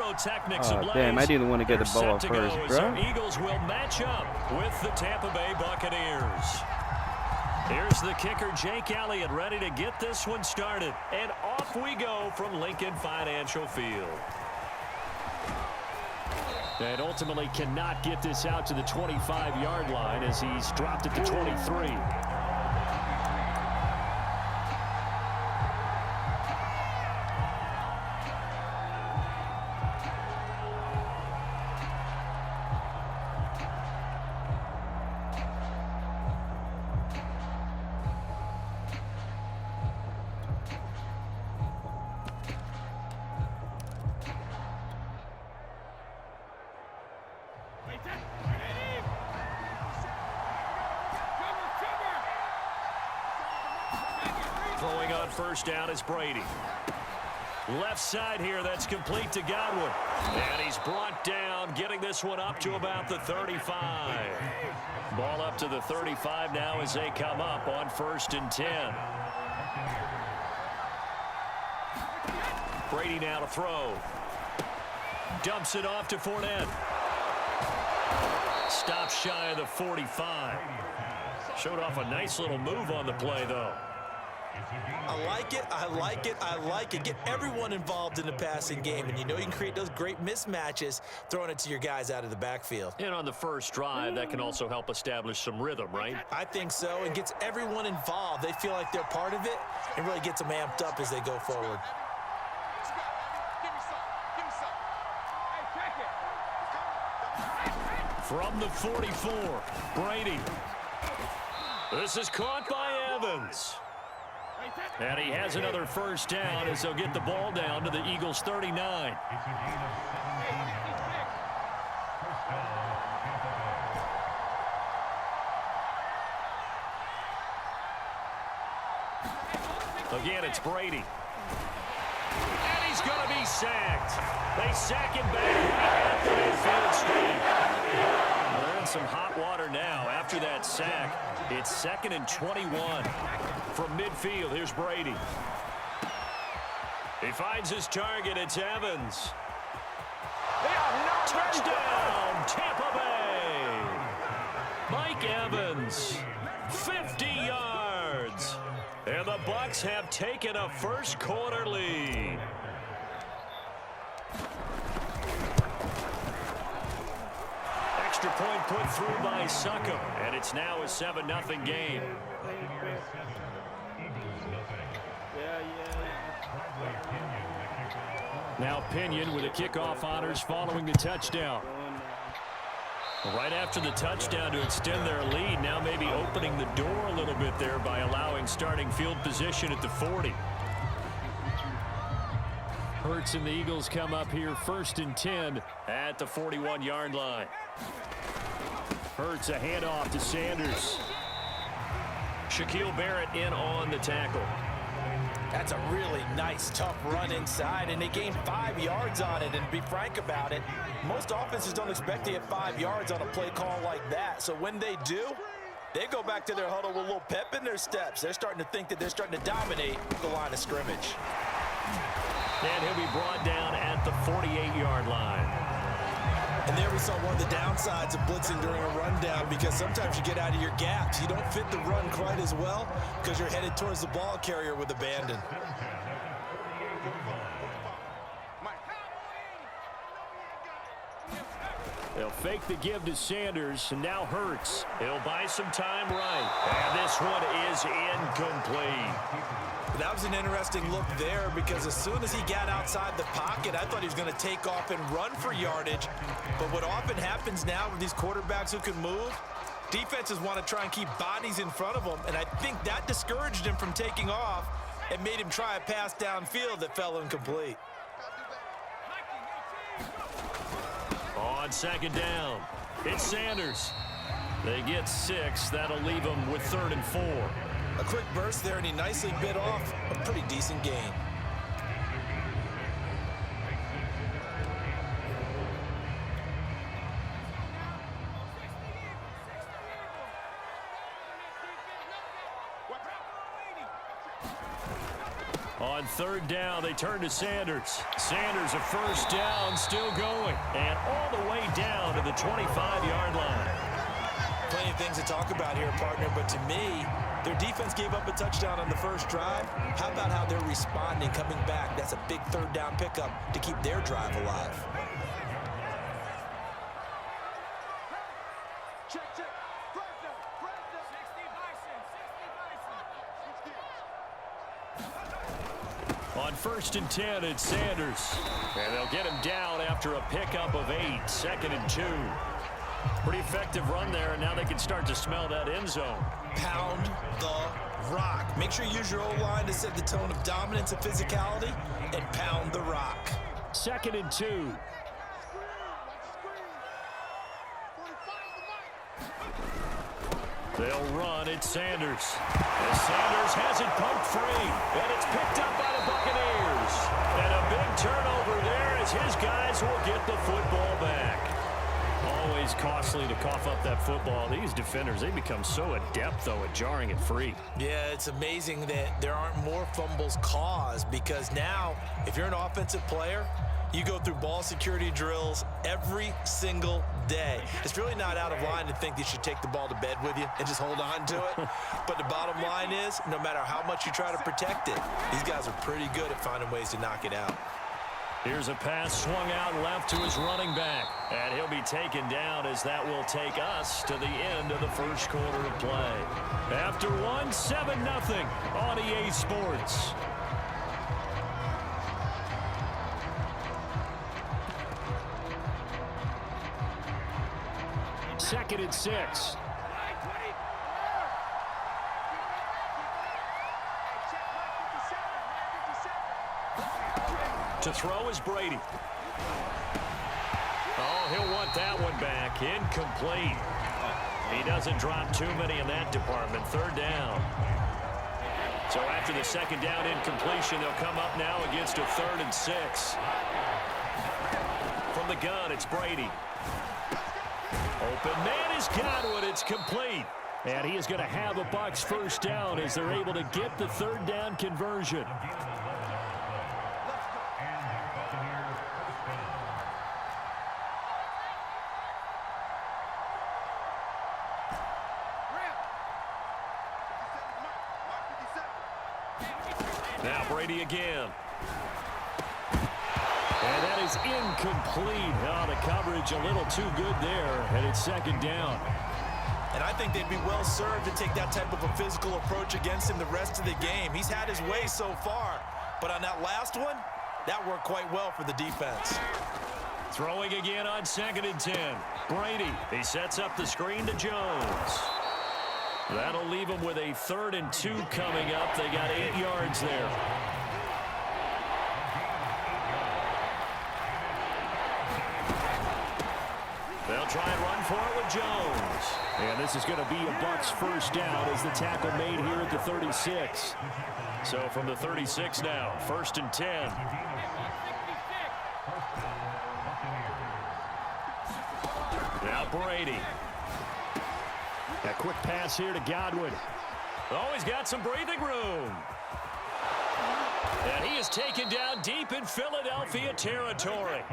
pyrotechnics ablaze. Damn, I didn't want to get the ball first, bro. The Eagles will match up with the Tampa Bay Buccaneers. Here's the kicker, Jake Elliott, ready to get this one started. And off we go from Lincoln Financial Field. And ultimately cannot get this out to the 25-yard line as he's dropped it to 23. Throwing on first down is Brady. Left side here, that's complete to Godwin. And he's brought down, getting this one up to about the 35. Ball up to the 35 now as they come up on 1st and 10. Brady now to throw. Dumps it off to Fournette. Stops shy of the 45. Showed off a nice little move on the play, though. I like it, I like it, I like it. Get everyone involved in the passing game, and you know you can create those great mismatches throwing it to your guys out of the backfield. And on the first drive, that can also help establish some rhythm, right? I think so, and gets everyone involved. They feel like they're part of it, and really gets them amped up as they go forward. From the 44, Brady. This is caught by Evans. And he has another first down as they'll get the ball down to the Eagles' 39. Again, it's Brady. And he's going to be sacked. They sack him back at the midfield street. They're in some hot water now after that sack. It's 2nd and 21. From midfield, here's Brady. He finds his target. It's Evans. Touchdown, Tampa Bay. Mike Evans, 50 yards. And the Bucs have taken a first quarter lead. Extra point put through by Succop. And it's now a 7-0 game. Now Pinion with the kickoff honors following the touchdown. Right after the touchdown to extend their lead, now maybe opening the door a little bit there by allowing starting field position at the 40. Hurts and the Eagles come up here 1st and 10 at the 41-yard line. Hurts a handoff to Sanders. Shaquille Barrett in on the tackle. That's a really nice, tough run inside, and they gained 5 yards on it. And to be frank about it, most offenses don't expect to get 5 yards on a play call like that. So when they do, they go back to their huddle with a little pep in their steps. They're starting to think that they're starting to dominate the line of scrimmage. And he'll be brought down at the 48-yard line. And there we saw one of the downsides of blitzing during a rundown, because sometimes you get out of your gaps. You don't fit the run quite as well because you're headed towards the ball carrier with abandon. They'll fake the give to Sanders, and now Hurts. He'll buy some time right. And this one is incomplete. That was an interesting look there, because as soon as he got outside the pocket, I thought he was going to take off and run for yardage. But what often happens now with these quarterbacks who can move, defenses want to try and keep bodies in front of them, and I think that discouraged him from taking off and made him try a pass downfield that fell incomplete. On 2nd down, it's Sanders. They get 6. That'll leave them with 3rd and 4. A quick burst there, and he nicely bit off a pretty decent gain. On third down, they turn to Sanders. Sanders, a first down, still going. And all the way down to the 25-yard line. Plenty of things to talk about here, partner, but to me, their defense gave up a touchdown on the first drive. How about how they're responding, coming back? That's a big third down pickup to keep their drive alive. On 1st and 10, it's Sanders. And they'll get him down after a pickup of 8, 2nd and 2. Pretty effective run there, and now they can start to smell that end zone. Pound the rock. Make sure you use your O-line to set the tone of dominance and physicality, and pound the rock. 2nd and 2. They'll run. It's Sanders. And Sanders has it poked free. And it's picked up by the Buccaneers. And a big turnover there as his guys will get the football back. Always costly to cough up that football. These defenders, they become so adept, though, at jarring it free. Yeah, it's amazing that there aren't more fumbles caused, because now, if you're an offensive player, you go through ball security drills every single day. It's really not out of line to think you should take the ball to bed with you and just hold on to it. But the bottom line is, no matter how much you try to protect it, these guys are pretty good at finding ways to knock it out. Here's a pass swung out left to his running back. And he'll be taken down as that will take us to the end of the first quarter of play. After one, 7-0 on EA Sports. Second and 6. To throw is Brady. Oh, he'll want that one back. Incomplete. He doesn't drop too many in that department. Third down. So after the second down incompletion, they'll come up now against a 3rd and 6. From the gun, it's Brady. Open man is Godwin. It's complete. And he is going to have a Bucs first down as they're able to get the third down conversion. Now Brady again. And that is incomplete. Oh, the coverage a little too good there. And it's second down. And I think they'd be well served to take that type of a physical approach against him the rest of the game. He's had his way so far. But on that last one, that worked quite well for the defense. Throwing again on 2nd and 10. Brady, he sets up the screen to Jones. That'll leave him with a 3rd and 2 coming up. They got 8 yards there. They'll try and run for it with Jones. And this is going to be a Bucs first down as the tackle made here at the 36. So from the 36 now, 1st and 10. Now Brady. A quick pass here to Godwin. Oh, he's got some breathing room. And he is taken down deep in Philadelphia territory.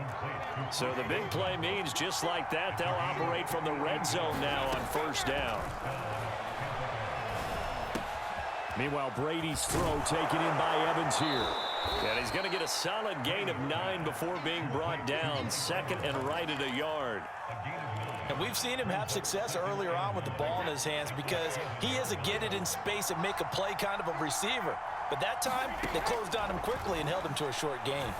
So the big play means just like that, they'll operate from the red zone now on first down. Meanwhile, Brady's throw taken in by Evans here. And he's going to get a solid gain of 9 before being brought down. 2nd and right at a yard. And we've seen him have success earlier on with the ball in his hands because he is a get it in space and make a play kind of a receiver. But that time, they closed on him quickly and held him to a short gain.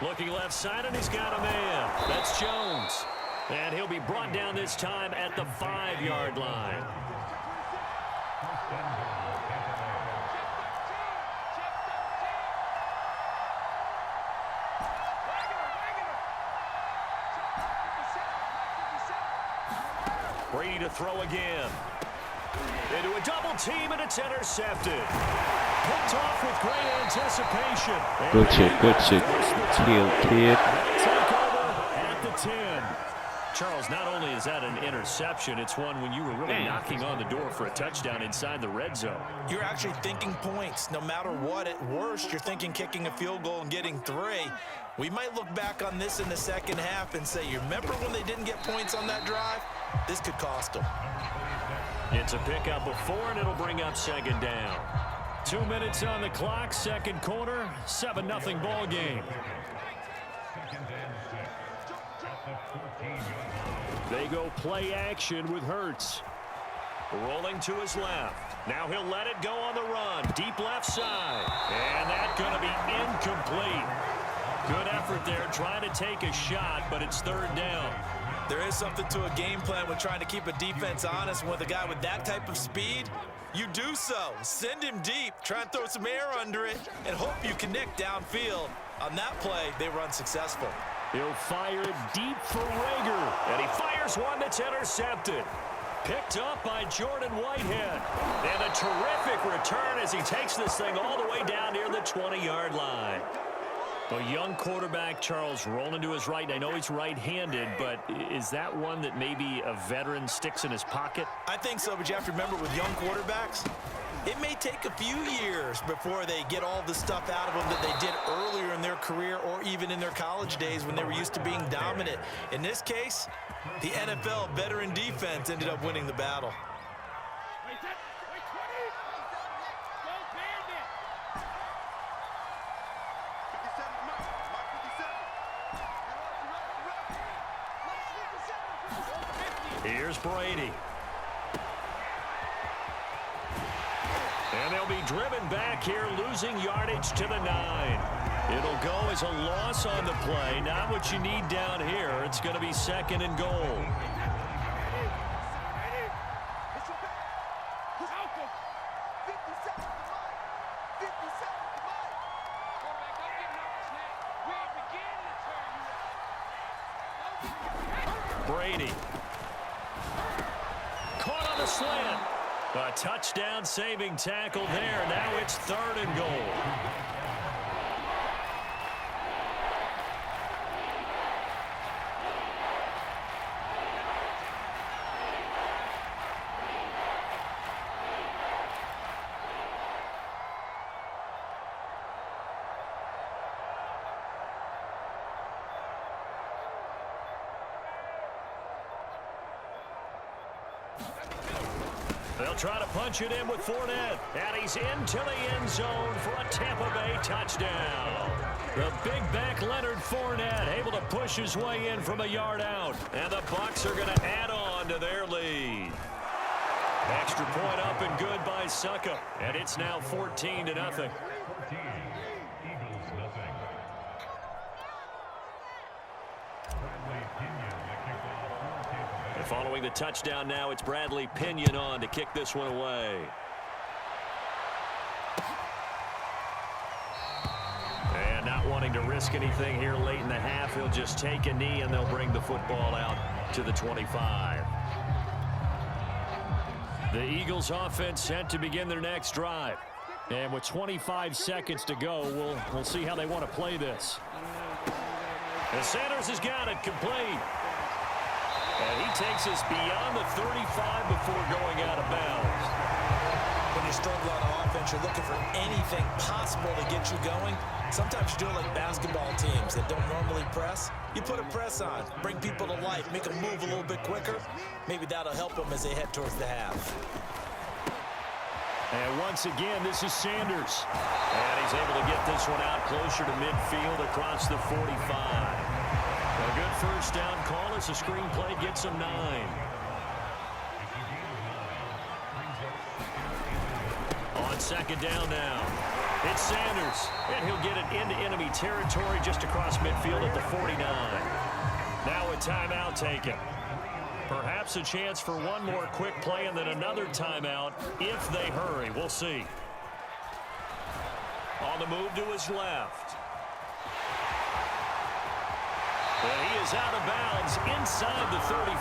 Looking left side, and he's got a man. That's Jones. And he'll be brought down this time at the 5-yard line. Brady to throw again. Into a double team, and it's intercepted. Picked off with great anticipation. Good shit, good shit. Kill, kid. Take over at the 10. Charles, not only is that an interception, it's one when you were really knocking on the door for a touchdown inside the red zone. You're actually thinking points. No matter what, at worst, you're thinking kicking a field goal and getting 3. We might look back on this in the second half and say, you remember when they didn't get points on that drive? This could cost them. It's a pickup of 4, and it'll bring up second down. 2 minutes on the clock, second quarter, 7-0 ball game. They go play action with Hurts. Rolling to his left. Now he'll let it go on the run. Deep left side. And that's going to be incomplete. Good effort there trying to take a shot, but it's third down. There is something to a game plan with trying to keep a defense honest. With a guy with that type of speed, you do so. Send him deep. Try and throw some air under it and hope you connect downfield. On that play, they run successful. He'll fire it deep for Rager. And he fires one that's intercepted. Picked up by Jordan Whitehead. And a terrific return as he takes this thing all the way down near the 20-yard line. A young quarterback, Charles, rolling to his right. I know he's right-handed, but is that one that maybe a veteran sticks in his pocket? I think so, but you have to remember with young quarterbacks, it may take a few years before they get all the stuff out of them that they did earlier in their career or even in their college days when they were used to being dominant. In this case, the NFL veteran defense ended up winning the battle. Here's Brady. And they'll be driven back here, losing yardage to the 9. It'll go as a loss on the play. Not what you need down here. It's going to be second and goal. Brady. Caught on the slant. A touchdown saving tackle there. Now it's third and goal. They'll try to punch it in with Fournette. And he's into the end zone for a Tampa Bay touchdown. The big back Leonard Fournette able to push his way in from a yard out. And the Bucs are going to add on to their lead. Extra point up and good by Suckup. And it's now 14-0. Following the touchdown now, it's Bradley Pinion on to kick this one away. And not wanting to risk anything here late in the half, he'll just take a knee and they'll bring the football out to the 25. The Eagles offense set to begin their next drive. And with 25 seconds to go, we'll see how they want to play this. And Sanders has got it complete. And he takes us beyond the 35 before going out of bounds. When you struggle on offense, you're looking for anything possible to get you going. Sometimes you do it like basketball teams that don't normally press. You put a press on, bring people to life, make them move a little bit quicker. Maybe that'll help them as they head towards the half. And once again, this is Sanders. And he's able to get this one out closer to midfield across the 45. A good first down call as the screen play gets him 9. On second down now. It's Sanders. And he'll get it into enemy territory just across midfield at the 49. Now a timeout taken. Perhaps a chance for one more quick play and then another timeout if they hurry. We'll see. On the move to his left. And he is out of bounds inside the 35.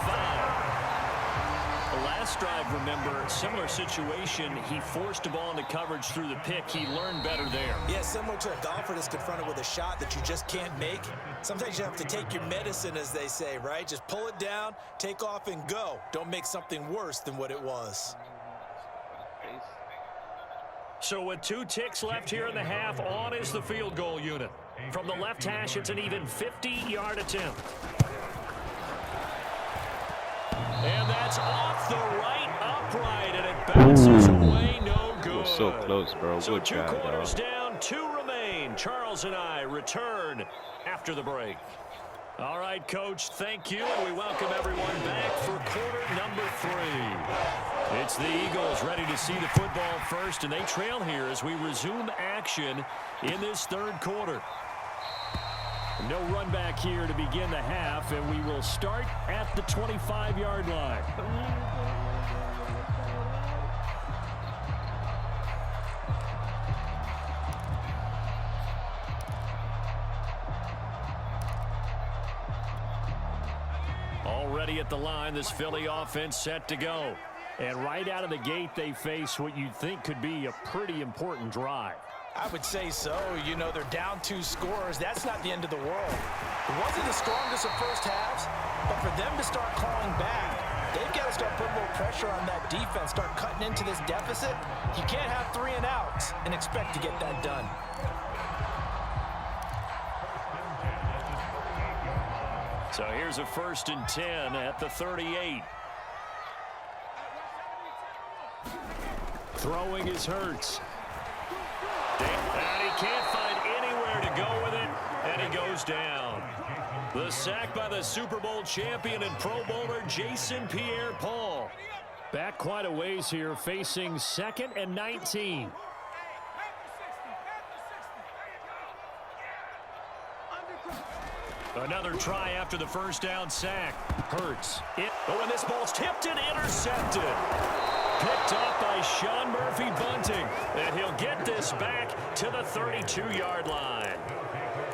The last drive, remember, similar situation. He forced a ball into coverage through the pick. He learned better there. Yeah, similar to a golfer that's confronted with a shot that you just can't make. Sometimes you have to take your medicine, as they say, right? Just pull it down, take off, and go. Don't make something worse than what it was. So with 2 ticks left here in the half, on is the field goal unit. From the left hash, it's an even 50-yard attempt. And that's off the right upright, and it bounces away, no good. So close, bro. So Good 2 job, quarters dog. down, 2 remain. Charles and I return after the break. All right, Coach, thank you, and we welcome everyone back for quarter number 3. It's the Eagles ready to see the football first, and they trail here as we resume action in this third quarter. No run back here to begin the half, and we will start at the 25-yard line. Already at the line, this Philly offense set to go. And right out of the gate, they face what you'd think could be a pretty important drive. I would say so. You know, they're down 2 scores. That's not the end of the world. It wasn't the strongest of first halves, but for them to start clawing back, they've got to start putting more pressure on that defense, start cutting into this deficit. You can't have 3 and outs and expect to get that done. So here's a 1st and 10 at the 38. Throwing is Hurts. And he can't find anywhere to go with it, and he goes down. The sack by the Super Bowl champion and Pro Bowler Jason Pierre-Paul. Back quite a ways here, facing 2nd and 19. Another try after the first down sack. Hurts. And this ball's tipped and intercepted. Picked up by Sean Murphy Bunting. And he'll get this back to the 32-yard line.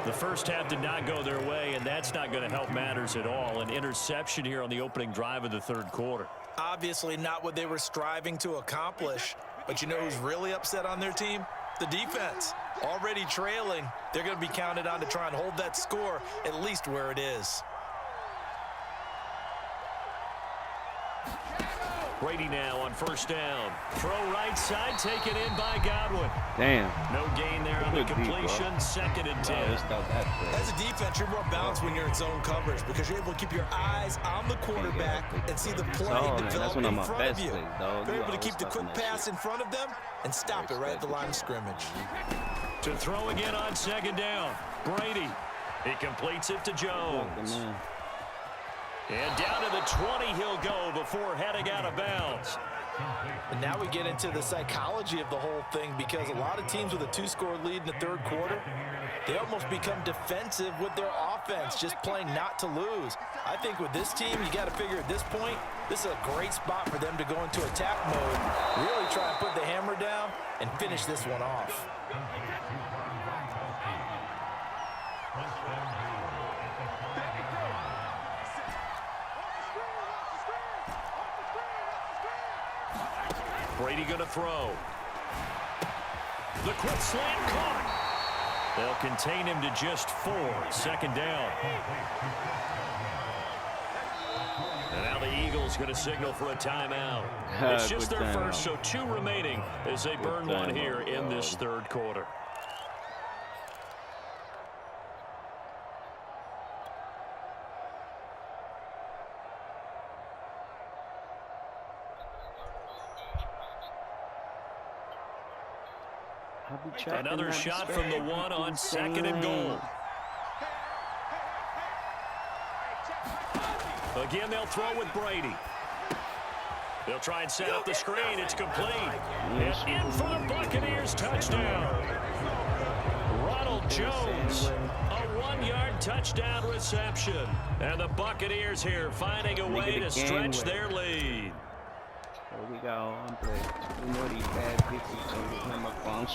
The first half did not go their way, and that's not going to help matters at all. An interception here on the opening drive of the third quarter. Obviously not what they were striving to accomplish. But you know who's really upset on their team? The defense. Already trailing, they're going to be counted on to try and hold that score at least where it is. Brady now on first down. Throw right side, taken in by Godwin. Damn. No gain there on the Good deep, completion. 2nd and 10. As a defense, you're more balanced when you're in zone coverage because you're able to keep your eyes on the quarterback and see the play develop in front of you. You're able to keep the quick pass in front of them and stop it right at the line of scrimmage. To throw again on 2nd down. Brady. He completes it to Jones. And down to the 20 he'll go before heading out of bounds. And now we get into the psychology of the whole thing because a lot of teams with a 2-score lead in the third quarter, they almost become defensive with their offense, just playing not to lose. I think with this team, you got to figure at this point, this is a great spot for them to go into attack mode, really try and put the hammer down and finish this one off. Brady going to throw. The quick slant caught. They'll contain him to just 4. 2nd down. And now the Eagles going to signal for a timeout. It's just their first, so 2 remaining as they burn one here in this third quarter. Another shot from the 1 on 2nd and goal. Again, they'll throw with Brady. They'll try and set up the screen. It's complete. And in for the Buccaneers touchdown. Ronald Jones, a 1-yard touchdown reception. And the Buccaneers here finding a way to stretch their lead. We got we know these bad people.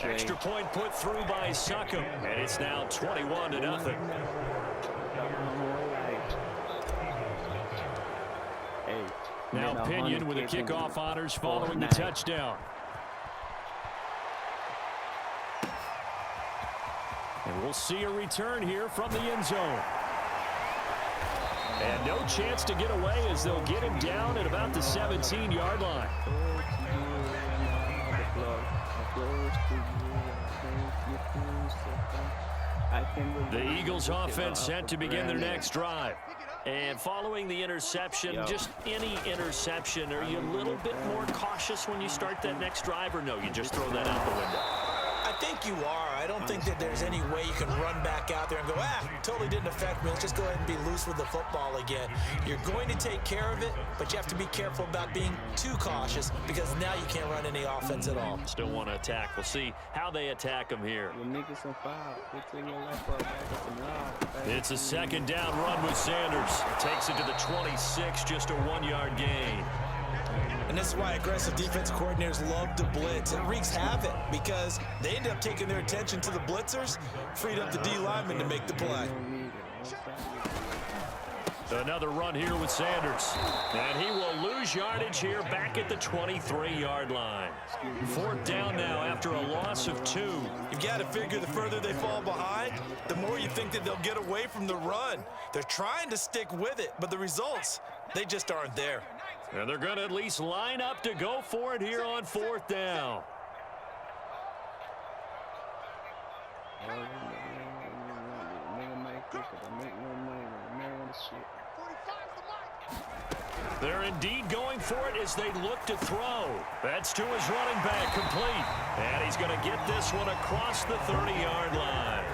Extra point put through by Succop, and it's now 21-0. 8. Now Pinion with a kickoff honors following the touchdown. And we'll see a return here from the end zone. And no chance to get away as they'll get him down at about the 17-yard line. The Eagles offense set to begin their next drive. And following the interception, just any interception, are you a little bit more cautious when you start that next drive, or no, you just throw that out the window? I think you are. I don't think that there's any way you can run back out there and go, totally didn't affect me. Let's just go ahead and be loose with the football again. You're going to take care of it, but you have to be careful about being too cautious because now you can't run any offense at all. Still want to attack. We'll see how they attack them here. It's a second down run with Sanders. Takes it to the 26, just a 1-yard gain. And this is why aggressive defense coordinators love to blitz. It wreaks havoc because they end up taking their attention to the blitzers, freed up the D lineman to make the play. Another run here with Sanders. And he will lose yardage here back at the 23-yard line. 4th down now after a loss of 2. You've got to figure the further they fall behind, the more you think that they'll get away from the run. They're trying to stick with it, but the results, they just aren't there. And they're going to at least line up to go for it here on 4th down. They're indeed going for it as they look to throw. That's to his running back, complete. And he's going to get this one across the 30-yard line.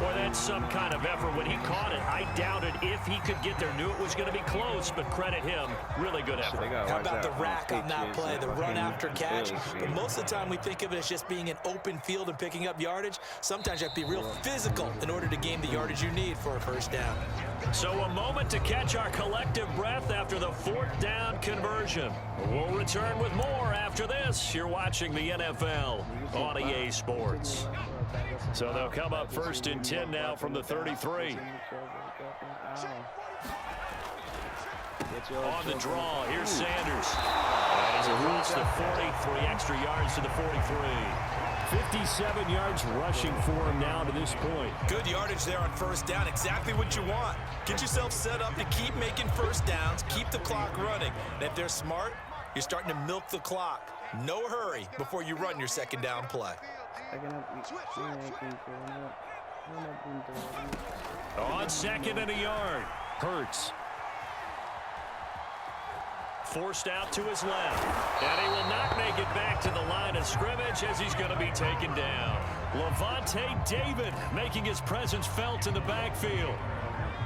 Boy, that's some kind of effort. When he caught it, I doubted if he could get there. Knew it was going to be close, but credit him. Really good effort. How about the rack on that play, the run after catch? But most of the time we think of it as just being an open field and picking up yardage. Sometimes you have to be real physical in order to gain the yardage you need for a first down. So a moment to catch our collective breath after the 4th down conversion. We'll return with more after this. You're watching the NFL on EA Sports. So they'll come up 1st and 10 now from the 33. On the draw, here's Sanders. And he's across the 43, extra yards to the 43. 57 yards rushing for him now to this point. Good yardage there on 1st down, exactly what you want. Get yourself set up to keep making first downs, keep the clock running. And if they're smart, you're starting to milk the clock. No hurry before you run your 2nd down play. On 2nd and a yard, Hurts. Forced out to his left. And he will not make it back to the line of scrimmage as he's going to be taken down. Levante David making his presence felt in the backfield.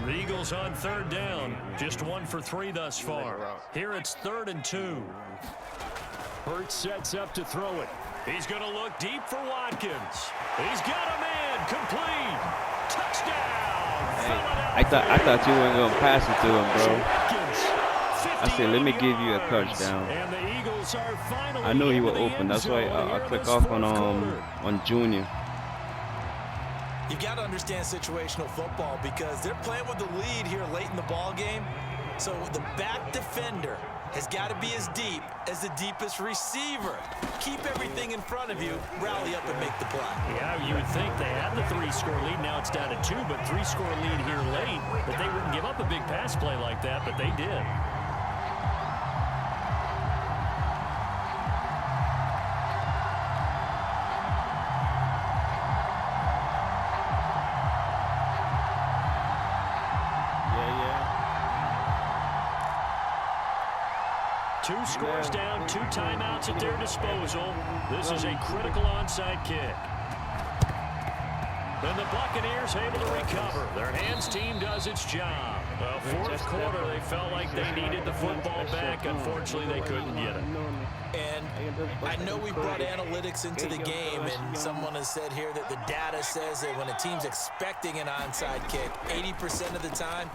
The Eagles on 3rd down. Just 1 for 3 thus far. Here it's 3rd and 2. Hurts sets up to throw it. He's going to look deep for Watkins. He's got a man. Complete. Touchdown. Hey, I thought you weren't going to pass it to him, bro. I said, let me give you a touchdown. And the Eagles are finally I knew he was open. That's why I click off on Junior. You've got to understand situational football because they're playing with the lead here late in the ball game. So the back defender has got to be as deep as the deepest receiver. Keep everything in front of you, rally up and make the play. Yeah, you would think they had the 3-score lead. Now it's down to 2, but 3-score lead here late. But they wouldn't give up a big pass play like that, but they did. Two scores down, 2 timeouts at their disposal. This is a critical onside kick. Then the Buccaneers able to recover. Their hands team does its job. Well, 4th quarter, they felt like they needed the football back. Unfortunately, they couldn't get it. And I know we brought analytics into the game, and someone has said here that the data says that when a team's expecting an onside kick, 80% of the time,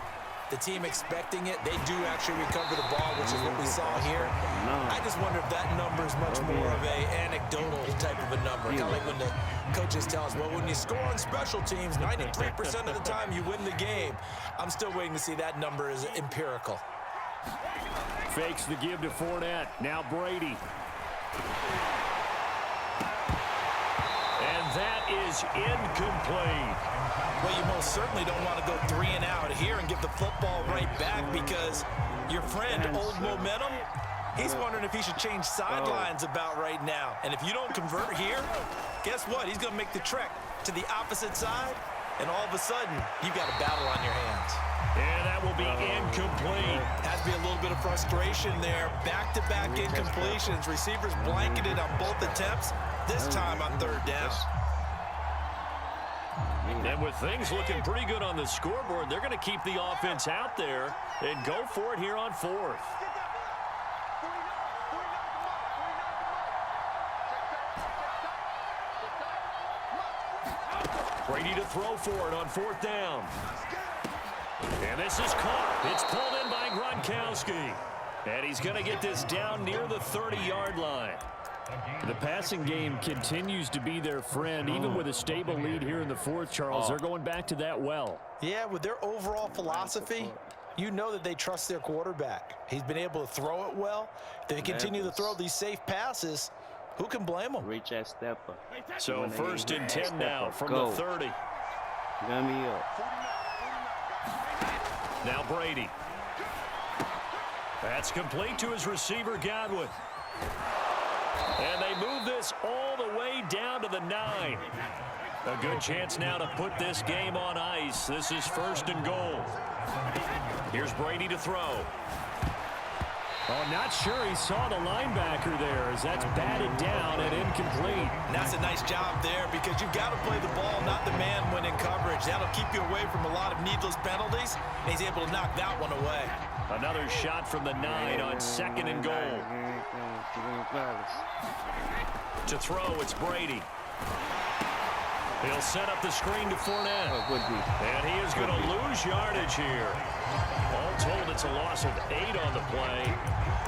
the team expecting it, they do actually recover the ball, which is what we saw here. I just wonder if that number is much more of a anecdotal type of a number. Kind of like when the coaches tell us, well, when you score on special teams, 93% of the time you win the game. I'm still waiting to see that number is empirical. Fakes the give to Fournette. Now Brady. And that is incomplete. Well, you most certainly don't want to go 3 and out here and give the football right back because your friend, Old Momentum, he's wondering if he should change sidelines about right now. And if you don't convert here, guess what? He's going to make the trek to the opposite side, and all of a sudden, you've got a battle on your hands. And that will be incomplete. Has to be a little bit of frustration there. Back-to-back incompletions. Receivers blanketed on both attempts, this time on 3rd down. And with things looking pretty good on the scoreboard, they're going to keep the offense out there and go for it here on 4th. Brady to throw for it on 4th down. And this is caught. It's pulled in by Gronkowski. And he's going to get this down near the 30-yard line. The passing game continues to be their friend. Even with a stable lead here in the 4th, Charles, they're going back to that well. Yeah, with their overall philosophy, you know that they trust their quarterback. He's been able to throw it well. They continue to throw these safe passes. Who can blame them? Reach that stepper. So 1st and 10 now from the 30. Got me up. Now Brady. That's complete to his receiver, Godwin. And they move this all the way down to the 9. A good chance now to put this game on ice. This is 1st and goal. Here's Brady to throw. Oh, not sure he saw the linebacker there as that's batted down and incomplete. And that's a nice job there because you've got to play the ball, not the man when in coverage. That'll keep you away from a lot of needless penalties, and he's able to knock that one away. Another shot from the 9 on 2nd and goal. To throw, it's Brady. He'll set up the screen to Fournette. And he is going to lose yardage here. All told, it's a loss of 8 on the play.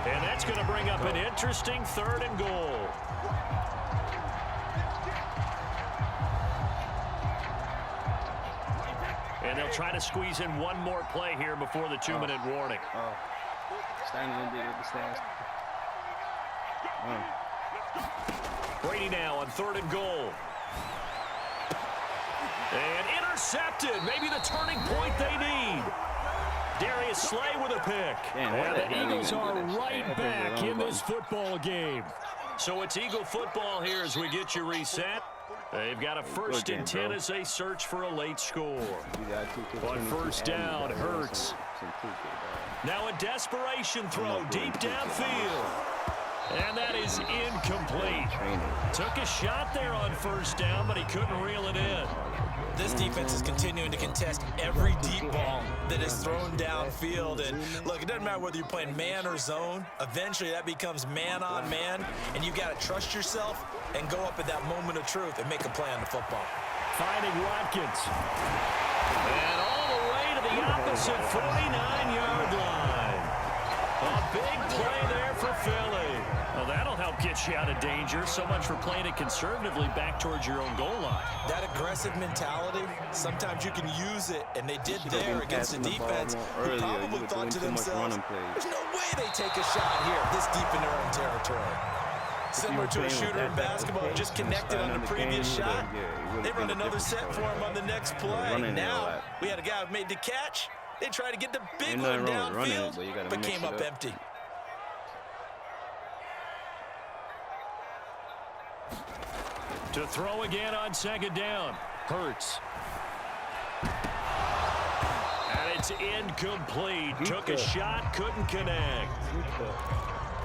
And that's going to bring up an interesting 3rd and goal. And they'll try to squeeze in one more play here before the 2-minute warning. Brady now on 3rd and goal. And intercepted. Maybe the turning point they need. Darius Slay with a pick. And the Eagles are right back in this football game. So it's Eagle football here as we get you reset. They've got a 1st and 10 as they search for a late score. On 1st down, Hurts. Now a desperation throw deep downfield. And that is incomplete. Took a shot there on 1st down, but he couldn't reel it in. This defense is continuing to contest every deep ball that is thrown downfield. And look, it doesn't matter whether you're playing man or zone. Eventually, that becomes man on man, and you've got to trust yourself and go up at that moment of truth and make a play on the football. Finding Watkins. And all the way to the opposite 49-yard line. A big play there for Philly. Well, that'll help get you out of danger. So much for playing it conservatively back towards your own goal line. That aggressive mentality, sometimes you can use it, and they did there against the defense. Who probably thought to themselves, there's no way they take a shot here this deep in their own territory. Similar to a shooter in basketball, just connected on the previous shot. They run another set for him on the next play. Now, we had a guy who made the catch. They tried to get the big one downfield, but came up empty. To throw again on 2nd down. Hurts. And it's incomplete. Took a shot, couldn't connect.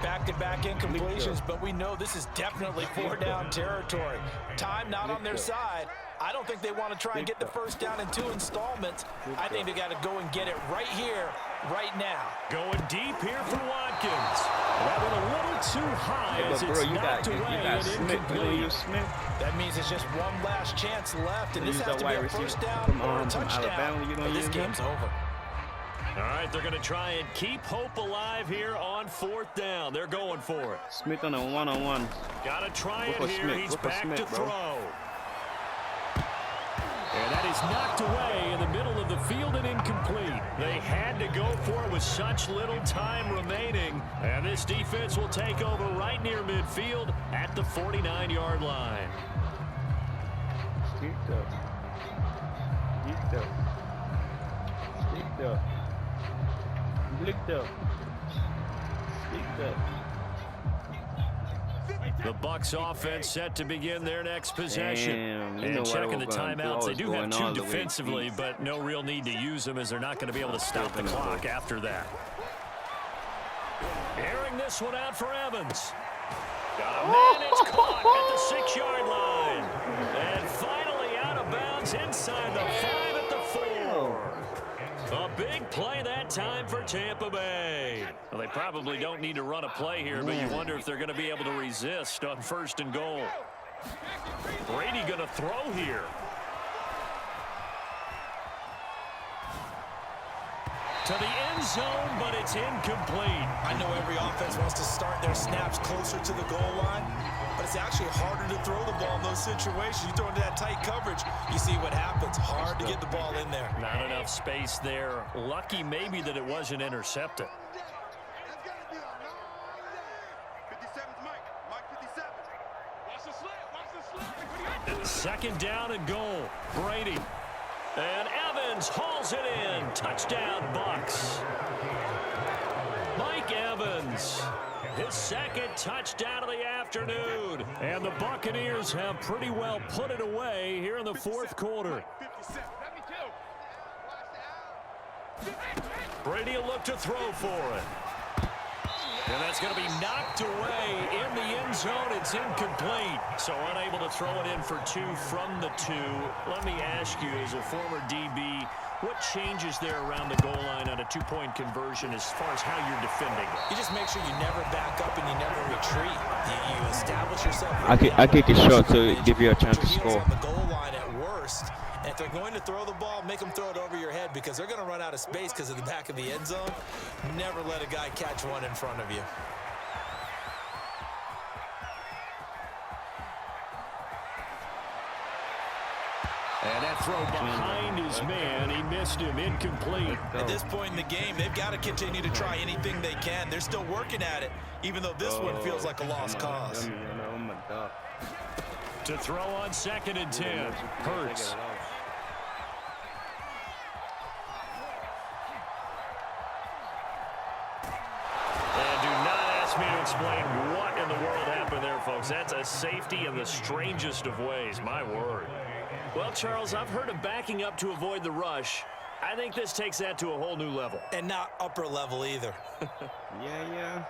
Back-to-back incompletions, but we know this is definitely 4-down territory. Time not on their side. I don't think they want to try and get the 1st down in 2 installments. I think they got to go and get it right here, right now. Going deep here for Watkins. That went a little too high as it's knocked away and incomplete. That means it's just one last chance left, and this has to be a 1st down or a touchdown, or this game's over. All right, they're going to try and keep hope alive here on 4th down. They're going for it. Smith on a one-on-one. Got to try it here. He's back to throw. And that he's knocked away in the middle of the field and incomplete. They had to go for it with such little time remaining. And this defense will take over right near midfield at the 49-yard line. The Bucs offense set to begin their next possession. And checking the timeouts, they do have two defensively, but no real need to use them as they're not going to be able to stop the clock after that. Airing this one out for Evans. And it's caught at the 6-yard line. And finally out of bounds inside the 5 at the 4. A big play that time for Tampa Bay. Well, they probably don't need to run a play here, but you wonder if they're going to be able to resist on 1st and goal. Brady going to throw here. To the end zone, but it's incomplete. I know every offense wants to start their snaps closer to the goal line, but it's actually harder to throw the ball in those situations. You throw into that tight coverage, you see what happens. Hard to get the ball in there. Not enough space there. Lucky maybe that it wasn't intercepted. 2nd down and goal. Brady. And Evans hauls it in. Touchdown, Bucs. Mike Evans, his 2nd touchdown of the afternoon. And the Buccaneers have pretty well put it away here in the 4th quarter. Brady will look to throw for it. And that's going to be knocked away in the end zone. It's incomplete. So unable to throw it in for 2 from the 2. Let me ask you, as a former DB, what changes there around the goal line on a 2-point conversion as far as how you're defending? You just make sure you never back up and you never retreat. You establish yourself. I kick it short to give you a chance to score. On the goal line at worst. And if they're going to throw the ball, make them throw it over your head because they're going to run out of space because of the back of the end zone. Never let a guy catch one in front of you. And that throw behind his man, he missed him, incomplete. At this point in the game, they've got to continue to try anything they can. They're still working at it, even though this one feels like a lost cause. To throw on 2nd and 10, Hurts. And do not ask me to explain what in the world happened there, folks. That's a safety in the strangest of ways, my word. Well, Charles, I've heard of backing up to avoid the rush. I think this takes that to a whole new level. And not upper level either. Yeah.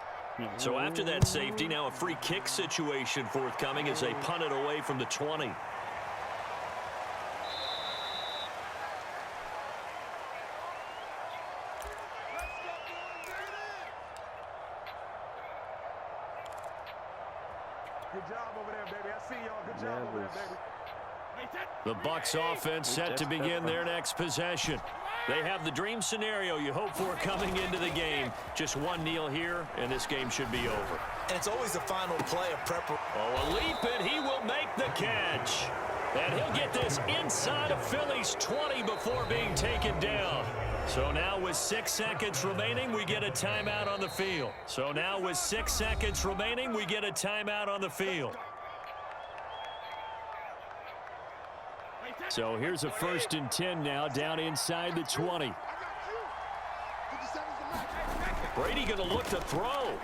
So after that safety, now a free kick situation forthcoming as they punt it away from the 20. Good job over there, baby. I see y'all. Good job over there, baby. The Bucs offense set to begin their next possession. They have the dream scenario you hope for coming into the game. Just one kneel here, and this game should be over. And it's always the final play of prep. Oh, a leap, and he will make the catch. And he'll get this inside of Philly's 20 before being taken down. So now with 6 seconds remaining, we get a timeout on the field. So here's a 1st and 10 now down inside the 20. Brady going to look to throw.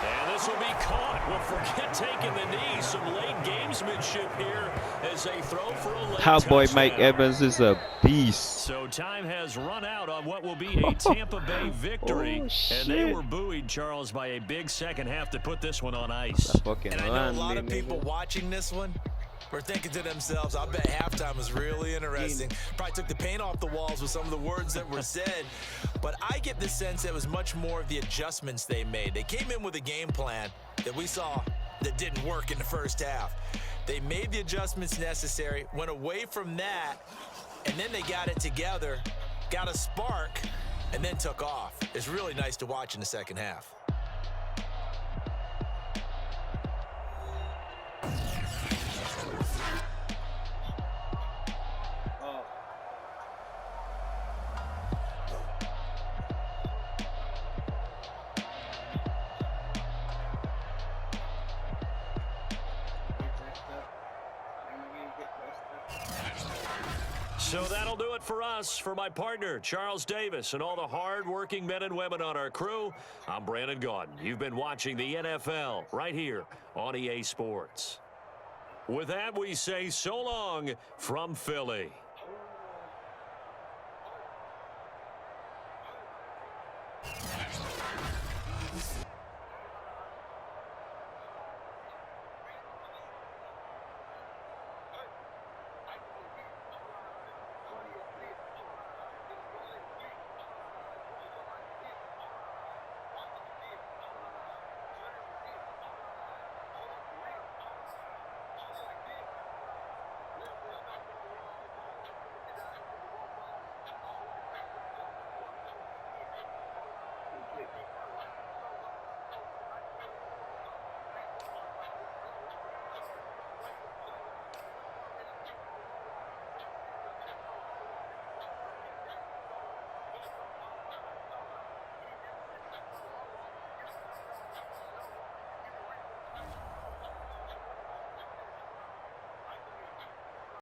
And this will be caught. Well, forget taking the knee. Some late gamesmanship here as they throw for a late Cowboy touchdown. Mike Evans is a beast. So time has run out on what will be a Tampa Bay victory. And they were buoyed, Charles, by a big second half to put this one on ice. And I know a lot of people watching this one were thinking to themselves, I bet halftime was really interesting. Probably took the paint off the walls with some of the words that were said. But I get the sense it was much more of the adjustments they made. They came in with a game plan that we saw that didn't work in the first half. They made the adjustments necessary, went away from that, and then they got it together, got a spark, and then took off. It's really nice to watch in the second half. So that'll do it for us. For my partner, Charles Davis, and all the hard-working men and women on our crew, I'm Brandon Gaudin. You've been watching the NFL right here on EA Sports. With that, we say so long from Philly.